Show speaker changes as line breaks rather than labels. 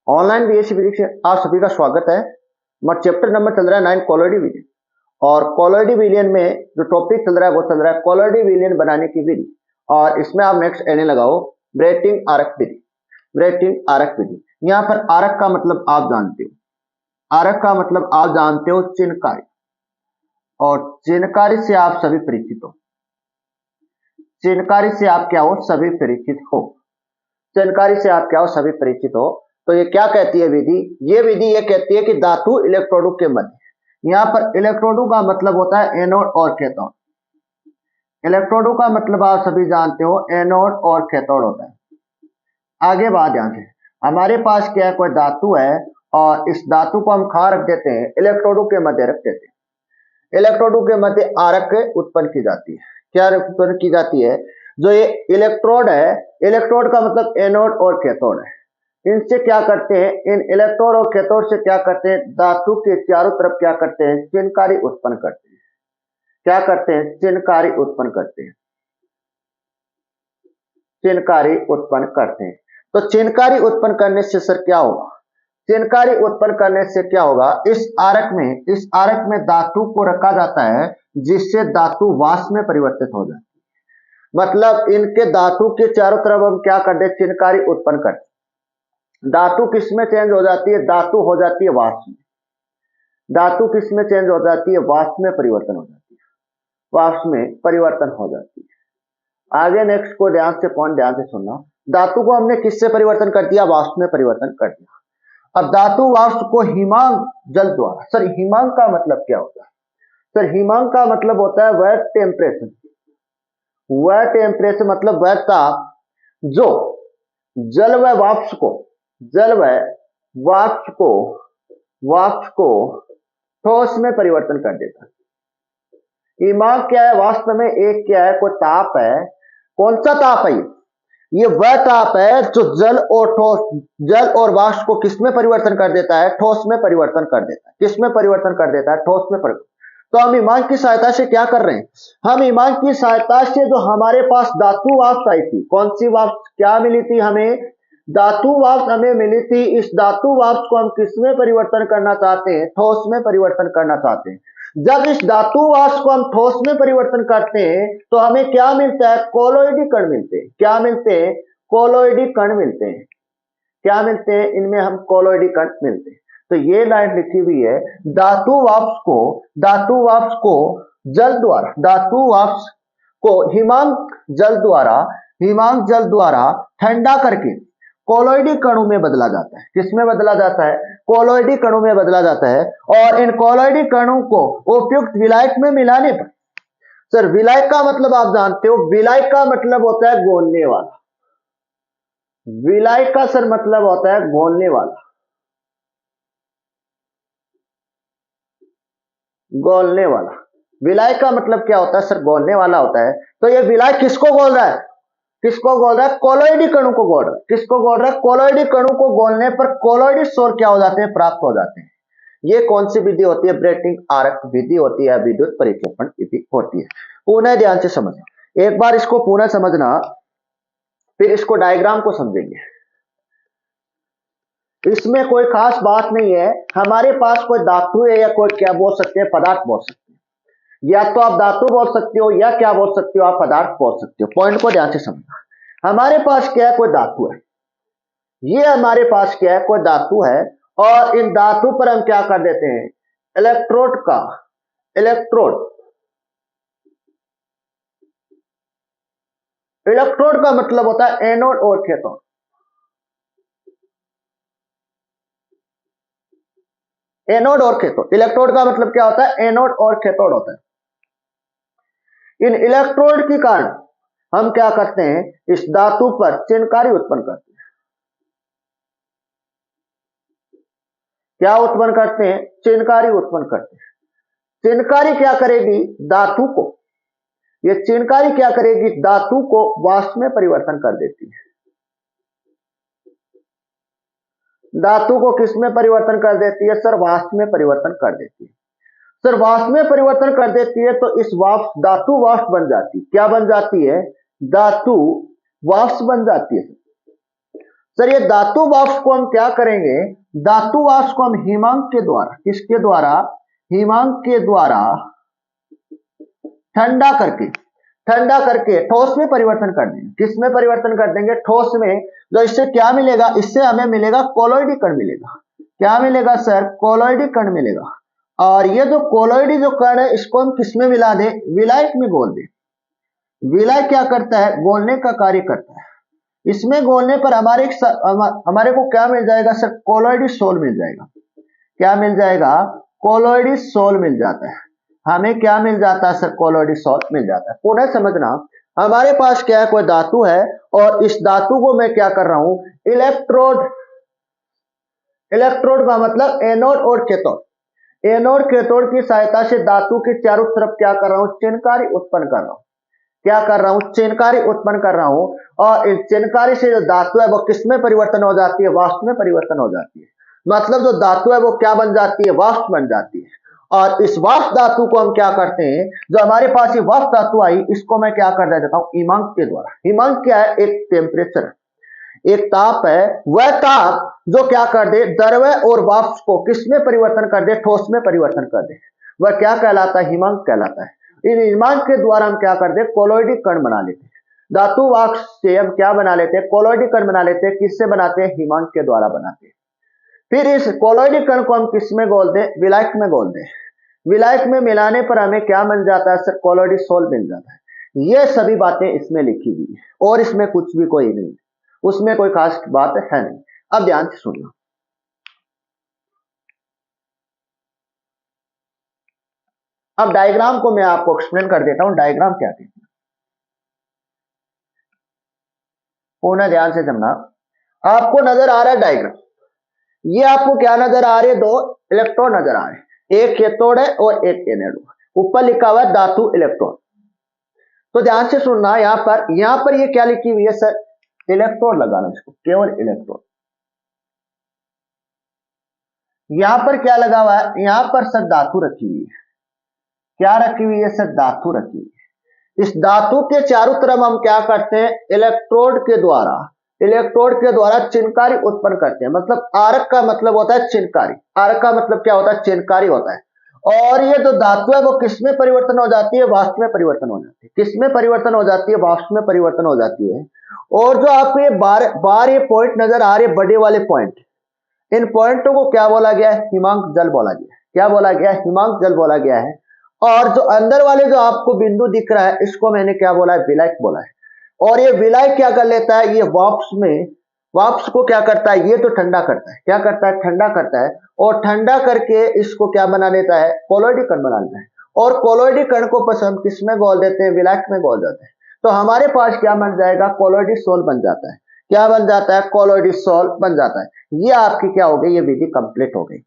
Online BSc physics में आप सभी का स्वागत है। हमारा चैप्टर नंबर चल रहा है 9 कोलॉइडी विलियन, और कोलॉइडी विलियन में जो टॉपिक चल रहा है वो चल रहा है कोलॉइडी विलियन बनाने की विधि। और इसमें आप नेक्स्ट एने लगाओ ब्रेटिंग आरक विधि। ब्रेटिंग आरक विधि, यहाँ पर आरक का मतलब आप जानते हो, आरक का मतलब आप जानते हो चिन्हकारी, और चिन्हकारी से आप सभी परिचित हो। चिन्हकारी से आप क्या हो, सभी परिचित हो। चिन्हकारी से आप क्या हो, सभी परिचित हो। तो ये क्या कहती है विधि, ये विधि ये कहती है कि धातु इलेक्ट्रोडों के मध्य, यहाँ पर इलेक्ट्रोडों का मतलब होता है एनोड और कैथोड। इलेक्ट्रोडों का मतलब आप सभी जानते हो एनोड और कैथोड होता है। आगे बात ध्यान से, हमारे पास क्या है, कोई धातु है और इस धातु को हम कहाँ रख देते हैं, इलेक्ट्रोडों के मध्य रख देते हैं। इलेक्ट्रोडों के मध्य आरक उत्पन्न की जाती है। क्या उत्पन्न की जाती है, जो ये इलेक्ट्रोड है, इलेक्ट्रोड का मतलब एनोड और कैथोड है। इनसे क्या करते हैं, इन इलेक्ट्रोड और कैथोड से क्या करते हैं, धातु के चारों तरफ क्या करते हैं, चिन्हकारी उत्पन्न करते हैं। क्या करते हैं, चिन्हकारी उत्पन्न करते हैं। चिन्हकारी उत्पन्न करते हैं। तो चिन्हकारी उत्पन्न करने से सर क्या होगा, चिन्हकारी उत्पन्न करने से क्या होगा, इस आरक में धातु को रखा जाता है, जिससे धातु वाष्प में परिवर्तित हो जाती है। मतलब इनके धातु के चारों तरफ हम क्या करते हैं, चिन्हकारी उत्पन्न करते हैं। धातु किस में चेंज हो जाती है, धातु हो जाती है वाष्प में। धातु किस में चेंज हो जाती है, वाष्प में परिवर्तन हो जाती है। वाष्प में परिवर्तन हो जाती है। आगे नेक्स्ट को ध्यान से पॉइंट ध्यान से सुनना। धातु को हमने किससे परिवर्तन कर दिया, वाष्प में परिवर्तन कर दिया। अब धातु वाष्प को हिमांक जल द्वारा, सर हिमांक का मतलब क्या होता है, सर हिमांक का मतलब होता है वह टेम्परेचर, वह टेम्परेचर मतलब वह ताप जो जल व वाष्प को, जल व वाष्प को ठोस में परिवर्तन कर देता है। हिमांक क्या है, वास्तव में एक क्या है, कोई ताप है। कौन सा ताप है ये वह ताप है जो जल और वाष्प को किस में परिवर्तन कर देता है, ठोस में परिवर्तन कर देता है। किस में परिवर्तन कर देता है, ठोस में परिवर्तन। तो हम हिमांक की सहायता से क्या कर रहे हैं, हम हिमांक की सहायता से जो हमारे पास धातु वाष्प आई थी, कौन सी वाष्प क्या मिली थी हमें, धातु वाष्प हमें मिली थी। इस धातु वाष्प को हम किस में परिवर्तन करना चाहते हैं, ठोस में परिवर्तन करना चाहते हैं। जब इस धातु वाष्प को हम ठोस में परिवर्तन करते हैं तो हमें क्या मिलता है, कोलॉइडी कण मिलते हैं। क्या मिलते हैं, कोलॉइडी कण मिलते हैं। क्या मिलते हैं, इनमें हम कोलॉइडी कण मिलते हैं। तो ये लाइन लिखी हुई है, धातु वाष्प को जल द्वारा, धातु वाष्प को हिमांक जल द्वारा ठंडा करके कोलॉइडी कणों में बदला जाता है। किसमें बदला जाता है, कोलॉइडी कणों में बदला जाता है। और इन कोलॉइडी कणों को उपयुक्त विलायक में मिलाने पर, सर विलायक का मतलब आप जानते हो, विलायक का मतलब होता है घोलने वाला। विलायक का सर मतलब होता है घोलने वाला, घोलने वाला। विलायक का मतलब क्या होता है, सर घोलने वाला होता है। तो ये विलायक किसको घोल रहा है, किसको घोल रहा है, कोलॉइडी कणों को घोल रहा है। किसको घोल रहा है, कोलॉइडी कणों को घोलने पर कोलॉइडी स्वर क्या हो जाते हैं, प्राप्त हो जाते हैं। ये कौन सी विधि होती है, ब्रेटिंग आरक विधि होती है, विद्युत परिक्षेपण विधि होती है। पुनः ध्यान से समझना, एक बार इसको पुनः समझना, फिर इसको डायग्राम को समझेंगे। इसमें कोई खास बात नहीं है। हमारे पास कोई धातु है या कोई क्या बोल सकते हैं, पदार्थ बोल सकते हैं। या तो आप धातु बोल सकते हो या क्या बोल सकते हो, आप पदार्थ बोल सकते हो। पॉइंट को ध्यान से समझना। हमारे पास क्या है, कोई धातु है। ये हमारे पास क्या है, कोई धातु है, और इन धातु पर हम क्या कर देते हैं, इलेक्ट्रोड का मतलब होता है एनोड और कैथोड। एनोड और कैथोड, इलेक्ट्रोड का मतलब क्या होता है, एनोड और कैथोड होता है। इन इलेक्ट्रोड के कारण हम क्या करते हैं, इस धातु पर चिन्हकारी उत्पन्न करते हैं। क्या उत्पन्न करते हैं, चिन्हकारी उत्पन्न करते हैं। चिन्हकारी क्या करेगी, धातु को, ये चिन्हकारी क्या करेगी, धातु को वाष्प में परिवर्तन कर देती है। धातु को किस में परिवर्तन कर देती है, सर वाष्प में परिवर्तन कर देती है। सर वाष्प में परिवर्तन कर देती है तो इस वाष्प, धातु वाष्प बन जाती है। क्या बन जाती है, धातु वाष्प बन जाती है। सर ये धातु वाष्प को हम क्या करेंगे, धातु वाष्प को हम हिमांक के द्वारा, किसके द्वारा, हिमांक के द्वारा ठंडा करके ठोस में परिवर्तन कर देंगे। किस में परिवर्तन कर देंगे, ठोस में। तो इससे क्या मिलेगा, इससे हमें मिलेगा कोलोइडी कण मिलेगा। क्या मिलेगा सर, कोलोइडी कण मिलेगा। और ये जो कोलोइडी जो कण है इसको हम किस में मिला दें, विलायक में घोल दें। विलायक क्या करता है, घोलने का कार्य करता है। इसमें घोलने पर हमारे को क्या मिल जाएगा सर, कोलोइडी सोल मिल जाएगा। क्या मिल जाएगा, कोलोइडी सोल मिल जाता है। हमें क्या मिल जाता है सर, कोलोइडी सोल मिल जाता है। पुनः समझना, हमारे पास क्या है, कोई धातु है और इस धातु को मैं क्या कर रहा हूं, इलेक्ट्रोड का मतलब एनोड और कैथोड, एनोड कैथोड की सहायता से धातु के चारों तरफ क्या कर रहा हूं, चिनकारी उत्पन्न कर रहा हूं। क्या कर रहा हूं, चिनकारी उत्पन्न कर रहा हूं। और इस चिनकारी से जो धातु है वो किस में परिवर्तन हो जाती है, वाष्प में परिवर्तन हो जाती है। मतलब जो धातु है वो क्या बन जाती है, वाष्प बन जाती है। और इस वाष्प धातु को हम क्या करते हैं, जो हमारे पास ये वाष्प धातु आई इसको मैं क्या कर देता हूं, हिमांक के द्वारा। हिमांक क्या है, एक टेम्परेचर, एक ताप है। वह ताप जो क्या कर दे, द्रव्य और वाष्प को किस में परिवर्तन कर दे, ठोस में परिवर्तन कर दे, वह क्या कहलाता है, हिमांक कहलाता है। इन हिमांक के द्वारा हम क्या कर दे, कोलोइडी कण बना लेते हैं। धातु वाष्प से हम क्या बना लेते हैं, कोलोइडी कण बना लेते हैं। किससे बनाते हैं, हिमांक के द्वारा बनाते हैं। फिर इस कोलोइडी कण को हम किस में घोल दें, विलायक में घोल दें। विलायक में मिलाने पर हमें क्या मिल जाता है सर, कोलोइडी सोल मिल जाता है। ये सभी बातें इसमें लिखी हुई है और इसमें कुछ भी कोई नहीं, उसमें कोई खास बात है नहीं। अब ध्यान से सुनना, अब डायग्राम को मैं आपको एक्सप्लेन कर देता हूं, डायग्राम क्या है। पुनः ध्यान से समझना, आपको नजर आ रहा है डायग्राम, ये आपको क्या नजर आ रहे हैं, दो इलेक्ट्रॉन नजर आ रहे हैं, एक कैथोड है और एक एनोड। ऊपर लिखा हुआ है धातु इलेक्ट्रॉन। तो ध्यान से सुनना, यहां पर ये क्या लिखी हुई है सर, इलेक्ट्रोड लगाना, इसको केवल इलेक्ट्रोड। यहां पर क्या लगा हुआ है, यहां पर सर धातु रखी हुई है। क्या रखी हुई है सर, धातु रखी हुई है। इस धातु के चारों तरफ हम क्या करते हैं, इलेक्ट्रोड के द्वारा चिनकारी उत्पन्न करते हैं। मतलब आरक का मतलब होता है चिनकारी, आरक का मतलब क्या होता है, चिनकारी होता है। और ये जो धातु है वो किस में परिवर्तन हो जाती है, वाष्प में परिवर्तन हो जाती है। किस में परिवर्तन हो जाती है, वाष्प में परिवर्तन हो जाती है। और जो आपको ये बार ये पॉइंट नजर आ रहे बड़े वाले पॉइंट, इन पॉइंटों को क्या बोला गया है, हिमांक जल बोला गया है। क्या बोला गया है, हिमांक जल बोला गया है। और जो अंदर वाले जो आपको बिंदु दिख रहा है इसको मैंने क्या बोला है, विलायक बोला है। और ये विलायक क्या कर लेता है, ये वाष्प को क्या करता है, ये तो ठंडा करता है। क्या करता है, ठंडा करता है। और ठंडा करके इसको क्या बना लेता है, कोलोइडी कण बना लेता है। और कोलोइडी कण को पसंद किस में घोल देते हैं, विलायक में घोल देते हैं। तो हमारे पास क्या बन जाएगा, कोलोइडी सोल बन जाता है। क्या बन जाता है, कोलोइडी सोल बन जाता है। ये आपकी क्या हो गई, ये विधि कंप्लीट हो गई।